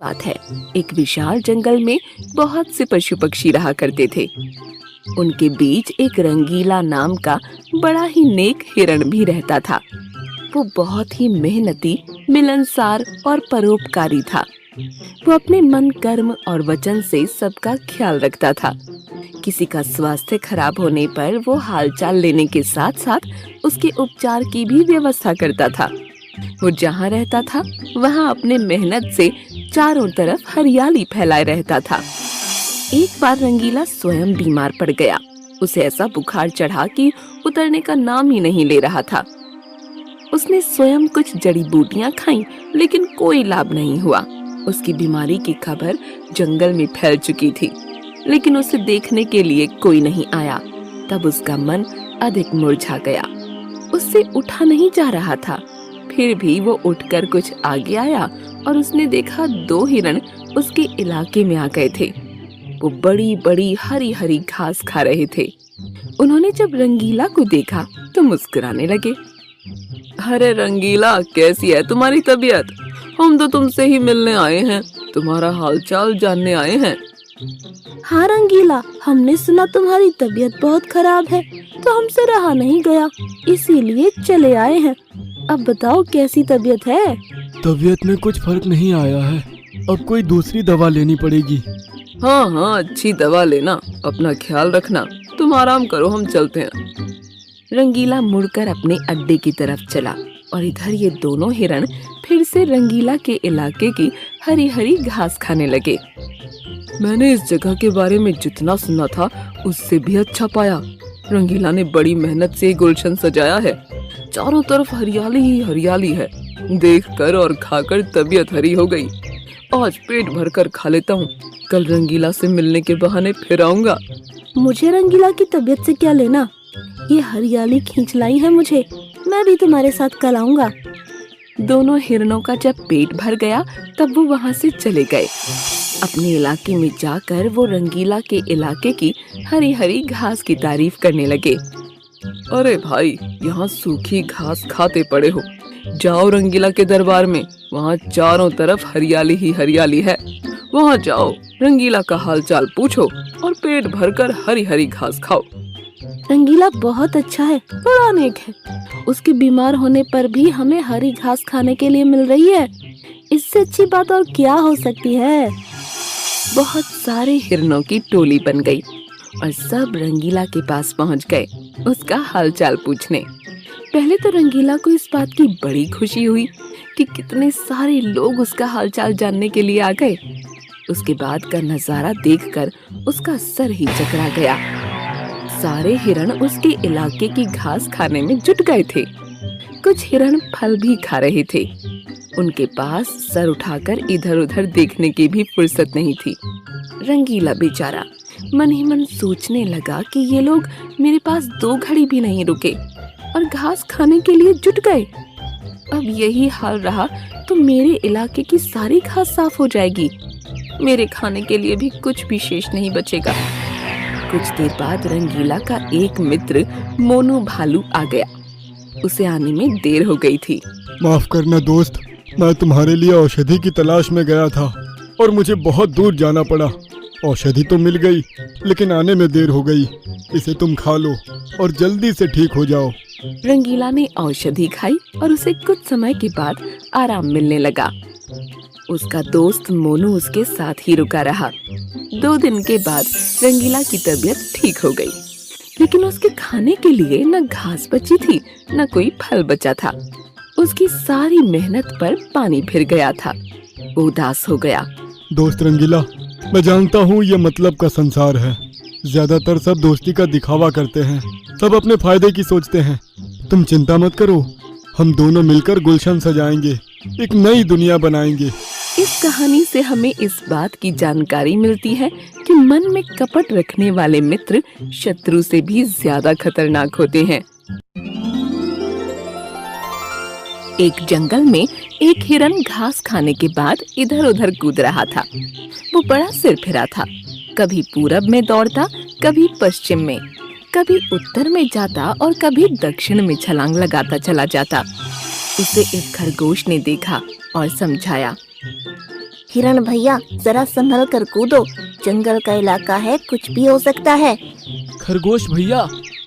बात है, एक विशाल जंगल में बहुत से पशु पक्षी रहा करते थे। उनके बीच एक रंगीला नाम का बड़ा ही नेक हिरण भी रहता था। वो बहुत ही मेहनती, मिलनसार और परोपकारी था। वो अपने मन, कर्म और वचन से सबका ख्याल रखता था। किसी का स्वास्थ्य खराब होने पर वो हालचाल लेने के साथ साथ उसके उपचार की भी व्यवस्था करता था। वो जहाँ रहता था वहाँ अपने मेहनत से चारों तरफ हरियाली फैलाए रहता था। एक बार रंगीला स्वयं बीमार पड़ गया। उसे ऐसा बुखार चढ़ा कि उतरने का नाम ही नहीं ले रहा था। उसने स्वयं कुछ जड़ी बूटियां खाईं, लेकिन कोई लाभ नहीं हुआ। उसकी बीमारी की खबर जंगल में फैल चुकी थी, लेकिन उसे देखने के लिए कोई नहीं आया। तब उसका मन अधिक मुरझा गया। उससे उठा नहीं जा रहा था। फिर भी वो उठकर कुछ आगे आया और उसने देखा 2 हिरण उसके इलाके में आ गए थे। वो बड़ी बड़ी हरी हरी घास खा रहे थे। उन्होंने जब रंगीला को देखा तो मुस्कुराने लगे। अरे रंगीला, कैसी है तुम्हारी तबीयत? हम तो तुमसे ही मिलने आए हैं, तुम्हारा हालचाल जानने आए हैं। हाँ रंगीला, हमने सुना तुम्हारी तबीयत बहुत खराब है, तो हमसे रहा नहीं गया, इसीलिए चले आए हैं। अब बताओ कैसी तबीयत है? तबीयत में कुछ फर्क नहीं आया है, अब कोई दूसरी दवा लेनी पड़ेगी। हाँ हाँ, अच्छी दवा लेना, अपना ख्याल रखना। तुम आराम करो, हम चलते हैं। रंगीला मुड़कर अपने अड्डे की तरफ चला और इधर ये दोनों हिरण फिर से रंगीला के इलाके की हरी हरी घास खाने लगे। मैंने इस जगह के बारे में जितना सुना था उससे भी अच्छा पाया। रंगीला ने बड़ी मेहनत से गुलशन सजाया है। चारों तरफ हरियाली ही हरियाली है। देखकर और खाकर तबीयत हरी हो गई। आज पेट भरकर खा लेता हूँ, कल रंगीला से मिलने के बहाने फिर आऊंगा। मुझे रंगीला की तबीयत से क्या लेना? ये हरियाली खींच लाई है मुझे। मैं भी तुम्हारे साथ कल आऊंगा। दोनों हिरणों का जब पेट भर गया तब वो वहाँ से चले गए। अपने इलाके में जाकर वो रंगीला के इलाके की हरी हरी घास की तारीफ करने लगे। अरे भाई, यहाँ सूखी घास खाते पड़े हो। जाओ रंगीला के दरबार में, वहाँ चारों तरफ हरियाली ही हरियाली है। वहाँ जाओ, रंगीला का हालचाल पूछो और पेट भरकर हरी हरी घास खाओ। रंगीला बहुत अच्छा है, बड़ा नेक है। उसके बीमार होने पर भी हमें हरी घास खाने के लिए मिल रही है। इससे अच्छी बात और क्या हो सकती है? बहुत सारे हिरणों की टोली बन गई और सब रंगीला के पास पहुंच गए उसका हालचाल पूछने। पहले तो रंगीला को इस बात की बड़ी खुशी हुई कि कितने सारे लोग उसका हालचाल जानने के लिए आ गए। उसके बाद का नजारा देखकर उसका सर ही चकरा गया। सारे हिरण उसके इलाके की घास खाने में जुट गए थे। कुछ हिरण फल भी खा रहे थे। उनके पास सर उठाकर इधर उधर देखने की भी फुर्सत नहीं थी। रंगीला बेचारा मन ही मन सोचने लगा कि ये लोग मेरे पास 2 घड़ी भी नहीं रुके और घास खाने के लिए जुट गए। अब यही हाल रहा तो मेरे इलाके की सारी घास साफ हो जाएगी। मेरे खाने के लिए भी कुछ भी शेष नहीं बचेगा। कुछ देर बाद रंगीला का एक मित्र मोनू भालू आ गया। उसे आने में देर हो गई थी। माफ करना दोस्त, मैं तुम्हारे लिए औषधि की तलाश में गया था और मुझे बहुत दूर जाना पड़ा। औषधि तो मिल गई, लेकिन आने में देर हो गई। इसे तुम खा लो और जल्दी से ठीक हो जाओ। रंगीला ने औषधि खाई और उसे कुछ समय के बाद आराम मिलने लगा। उसका दोस्त मोनू उसके साथ ही रुका रहा। 2 दिन के बाद रंगीला की तबीयत ठीक हो गई, लेकिन उसके खाने के लिए न घास बची थी न कोई फल बचा था। उसकी सारी मेहनत पर पानी फिर गया था। वो उदास हो गया। दोस्त रंगीला, मैं जानता हूँ ये मतलब का संसार है। ज्यादातर सब दोस्ती का दिखावा करते हैं, सब अपने फायदे की सोचते हैं। तुम चिंता मत करो, हम दोनों मिलकर गुलशन सजाएंगे, एक नई दुनिया बनाएंगे। इस कहानी से हमें इस बात की जानकारी मिलती है कि मन में कपट रखने वाले मित्र शत्रु से भी ज्यादा खतरनाक होते हैं। एक जंगल में एक हिरन घास खाने के बाद इधर उधर कूद रहा था। वो बड़ा सिरफिरा था। कभी पूरब में दौड़ता, कभी पश्चिम में, कभी उत्तर में जाता और कभी दक्षिण में छलांग लगाता चला जाता। उसे एक खरगोश ने देखा और समझाया, हिरण भैया जरा संभल कर कूदो, जंगल का इलाका है, कुछ भी हो सकता है। खरगोश भैया,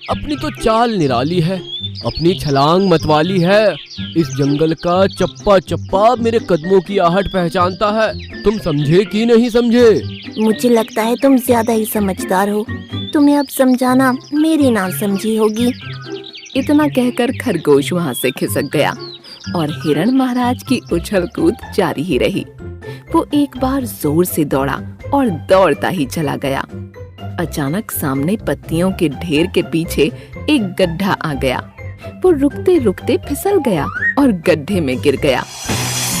अपनी तो चाल निराली है, अपनी छलांग मतवाली है। इस जंगल का चप्पा चप्पा मेरे कदमों की आहट पहचानता है। तुम समझे कि नहीं समझे? मुझे लगता है तुम ज्यादा ही समझदार हो, तुम्हें अब समझाना मेरी ना समझी होगी। इतना कहकर खरगोश वहाँ से खिसक गया और हिरण महाराज की उछल कूद जारी ही रही। वो एक बार जोर से दौड़ा और दौड़ता ही चला गया। अचानक सामने पत्तियों के ढेर के पीछे एक गड्ढा आ गया। वो रुकते रुकते फिसल गया और गड्ढे में गिर गया।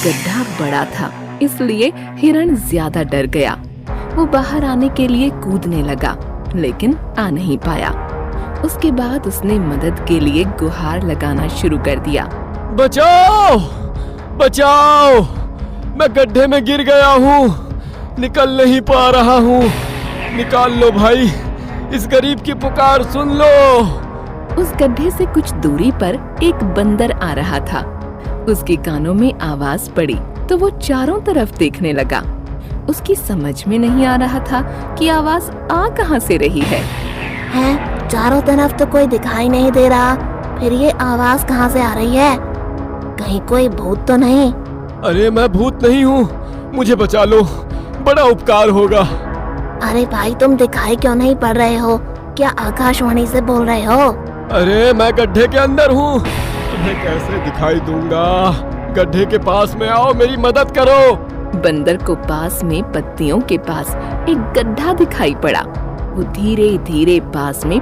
गड्ढा बड़ा था, इसलिए हिरण ज्यादा डर गया। वो बाहर आने के लिए कूदने लगा, लेकिन आ नहीं पाया। उसके बाद उसने मदद के लिए गुहार लगाना शुरू कर दिया। बचाओ, बचाओ, मैं गड्ढे में गिर गया हूँ, निकल नहीं पा रहा हूँ, निकाल लो भाई, इस गरीब की पुकार सुन लो। उस गड्ढे से कुछ दूरी पर एक बंदर आ रहा था। उसके कानों में आवाज पड़ी तो वो चारों तरफ देखने लगा। उसकी समझ में नहीं आ रहा था कि आवाज आ कहां से रही है। हैं, चारों तरफ तो कोई दिखाई नहीं दे रहा, फिर ये आवाज कहाँ से आ रही है? कहीं कोई भूत तो नहीं? अरे मैं भूत नहीं हूँ, मुझे बचा लो, बड़ा उपकार होगा। अरे भाई, तुम दिखाई क्यों नहीं पड़ रहे हो? क्या आकाशवाणी से बोल रहे हो? अरे मैं गड्ढे के अंदर हूँ, तुम्हें कैसे दिखाई दूंगा? गड्ढे के पास में आओ, मेरी मदद करो। बंदर को पास में पत्तियों के पास एक गड्ढा दिखाई पड़ा। वो धीरे धीरे पास में